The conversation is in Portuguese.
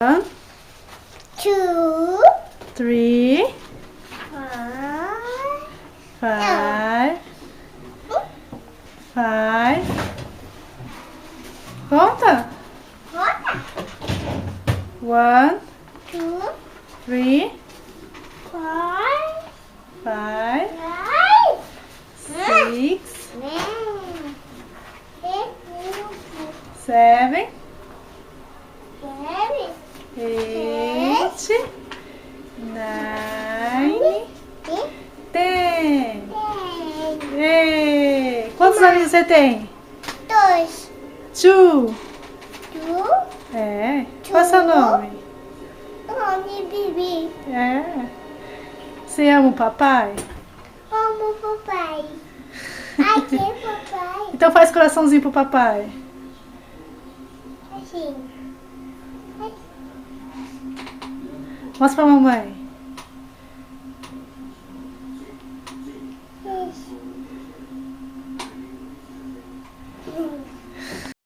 1, 2, 3, 5, 5. Conta. 1, 2, 3, 5, 5, 6, 7, 8, 9, 10. Ei, quantos anos você tem? 2, 2. 2, É. Qual é o seu nome? nome Bibi. É. Você ama o papai? Amo papai. Aqui é papai. Então faz coraçãozinho pro papai. Assim. Mostra pra mamãe.